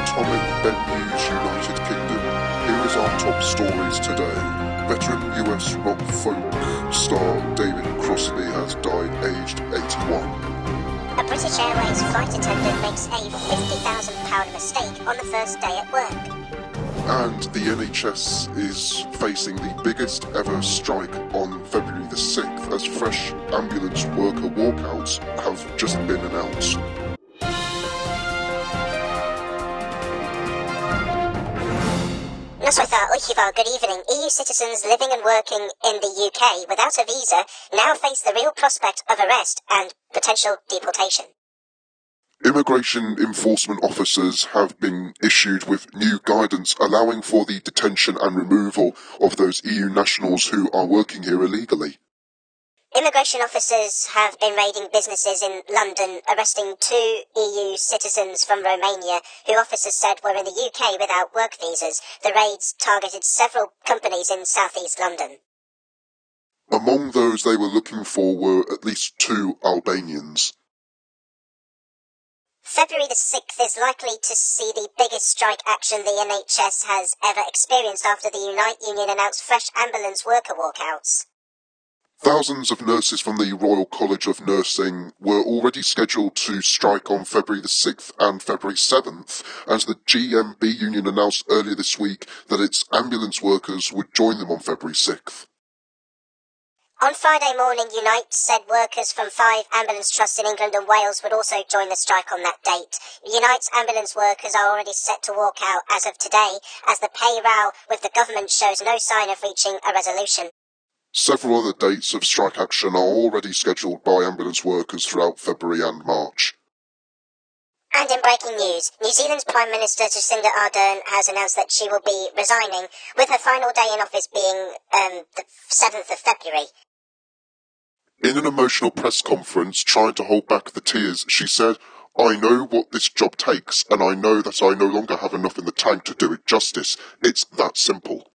Comment Ben News United Kingdom. Here is our top stories today. Veteran US rock folk star David Crosby has died aged 81. A British Airways flight attendant makes a £50,000 mistake on the first day at work. And the NHS is facing the biggest ever strike on February the 6th as fresh ambulance worker walkouts have just been announced. Good evening. EU citizens living and working in the UK without a visa now face the real prospect of arrest and potential deportation. Immigration enforcement officers have been issued with new guidance allowing for the detention and removal of those EU nationals who are working here illegally. Immigration officers have been raiding businesses in London, arresting 2 EU citizens from Romania, who officers said were in the UK without work visas. The raids targeted several companies in southeast London. Among those they were looking for were at least 2 Albanians. February the 6th is likely to see the biggest strike action the NHS has ever experienced after the Unite Union announced fresh ambulance worker walkouts. Thousands of nurses from the Royal College of Nursing were already scheduled to strike on February the 6th and February 7th, as the GMB union announced earlier this week that its ambulance workers would join them on February 6th. On Friday morning, Unite said workers from 5 ambulance trusts in England and Wales would also join the strike on that date. Unite's ambulance workers are already set to walk out as of today, as the pay row with the government shows no sign of reaching a resolution. Several other dates of strike action are already scheduled by ambulance workers throughout February and March. And in breaking news, New Zealand's Prime Minister Jacinda Ardern has announced that she will be resigning, with her final day in office being the 7th of February. In an emotional press conference trying to hold back the tears, she said, "I know what this job takes, and I know that I no longer have enough in the tank to do it justice. It's that simple."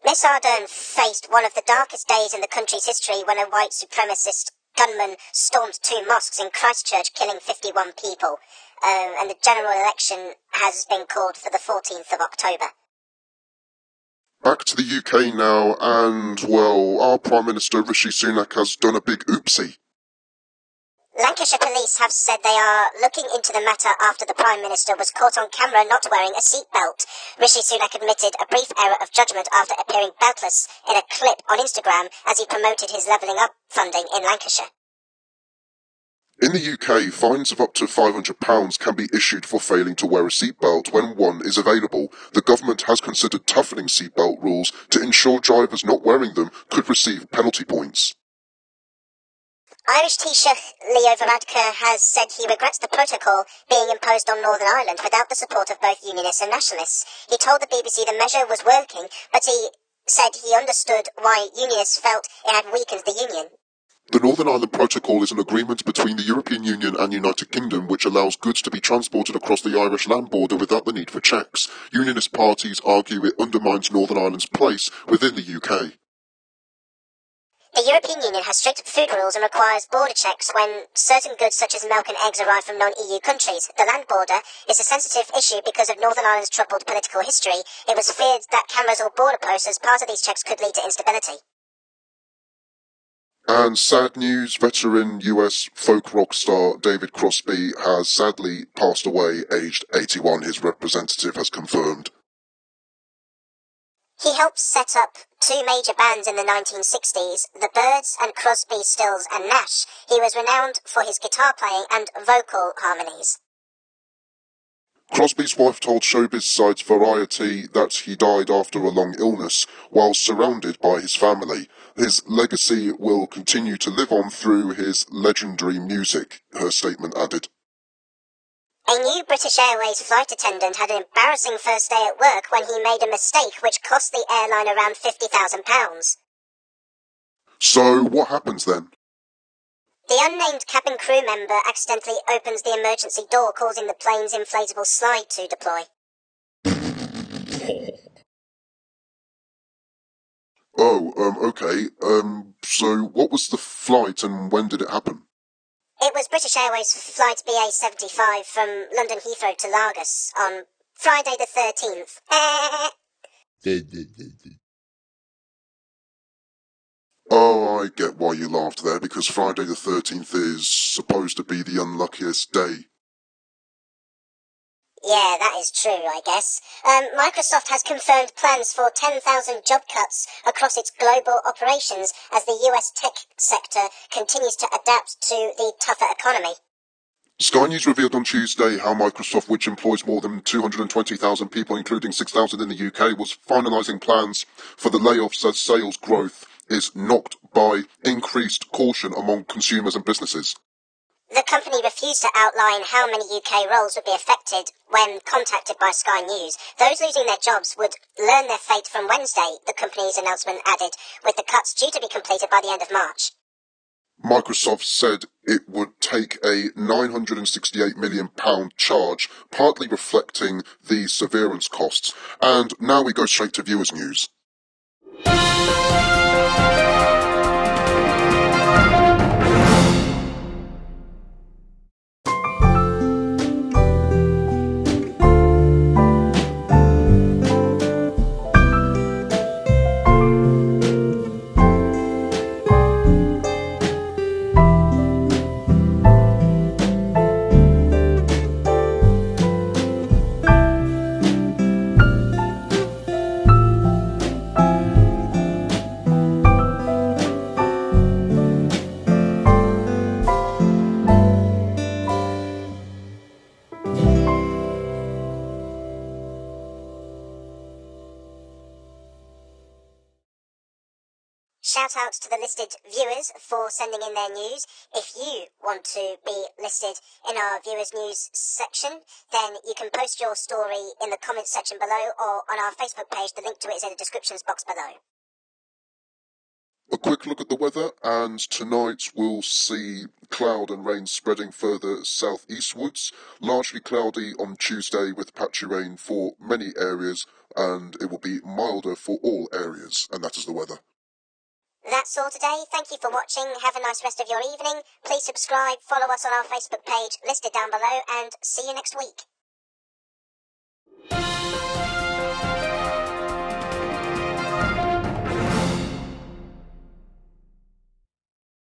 Miss Ardern faced one of the darkest days in the country's history when a white supremacist gunman stormed 2 mosques in Christchurch, killing 51 people. And the general election has been called for the 14th of October. Back to the UK now, and, well, our Prime Minister Rishi Sunak has done a big oopsie. Lancashire Police have said they are looking into the matter after the Prime Minister was caught on camera not wearing a seatbelt. Rishi Sunak admitted a brief error of judgment after appearing beltless in a clip on Instagram as he promoted his Levelling Up funding in Lancashire. In the UK, fines of up to £500 can be issued for failing to wear a seatbelt when one is available. The government has considered toughening seatbelt rules to ensure drivers not wearing them could receive penalty points. Irish Taoiseach Varadkar has said he regrets the protocol being imposed on Northern Ireland without the support of both unionists and nationalists. He told the BBC the measure was working, but he said he understood why unionists felt it had weakened the union. The Northern Ireland Protocol is an agreement between the European Union and United Kingdom which allows goods to be transported across the Irish land border without the need for checks. Unionist parties argue it undermines Northern Ireland's place within the UK. The European Union has strict food rules and requires border checks when certain goods such as milk and eggs arrive from non-EU countries. The land border is a sensitive issue because of Northern Ireland's troubled political history. It was feared that cameras or border posts as part of these checks could lead to instability. And sad news, veteran US folk rock star David Crosby has sadly passed away aged 81, his representative has confirmed. He helped set up 2 major bands in the 1960s, the Byrds and Crosby, Stills and Nash. He was renowned for his guitar playing and vocal harmonies. Crosby's wife told Showbiz Side's Variety that he died after a long illness, while surrounded by his family. His legacy will continue to live on through his legendary music, her statement added. A new British Airways flight attendant had an embarrassing first day at work when he made a mistake which cost the airline around £50,000. So, what happens then? The unnamed cabin crew member accidentally opens the emergency door, causing the plane's inflatable slide to deploy. Okay. So what was the flight and when did it happen? It was British Airways flight BA75 from London Heathrow to Lagos on Friday the 13th. Oh, I get why you laughed there, because Friday the 13th is supposed to be the unluckiest day. Yeah, that is true, I guess. Microsoft has confirmed plans for 10,000 job cuts across its global operations as the US tech sector continues to adapt to the tougher economy. Sky News revealed on Tuesday how Microsoft, which employs more than 220,000 people, including 6,000 in the UK, was finalising plans for the layoffs as sales growth is knocked by increased caution among consumers and businesses. The company refused to outline how many UK roles would be affected when contacted by Sky News. Those losing their jobs would learn their fate from Wednesday, the company's announcement added, with the cuts due to be completed by the end of March. Microsoft said it would take a £968 million charge, partly reflecting the severance costs. And now we go straight to viewers' news. Shout out to the listed viewers for sending in their news. If you want to be listed in our viewers news section, then you can post your story in the comments section below or on our Facebook page. The link to it is in the descriptions box below. A quick look at the weather, and tonight we'll see cloud and rain spreading further southeastwards. Largely cloudy on Tuesday with patchy rain for many areas, and it will be milder for all areas, and that is the weather. That's all today. Thank you for watching. Have a nice rest of your evening. Please subscribe, follow us on our Facebook page listed down below, and see you next week.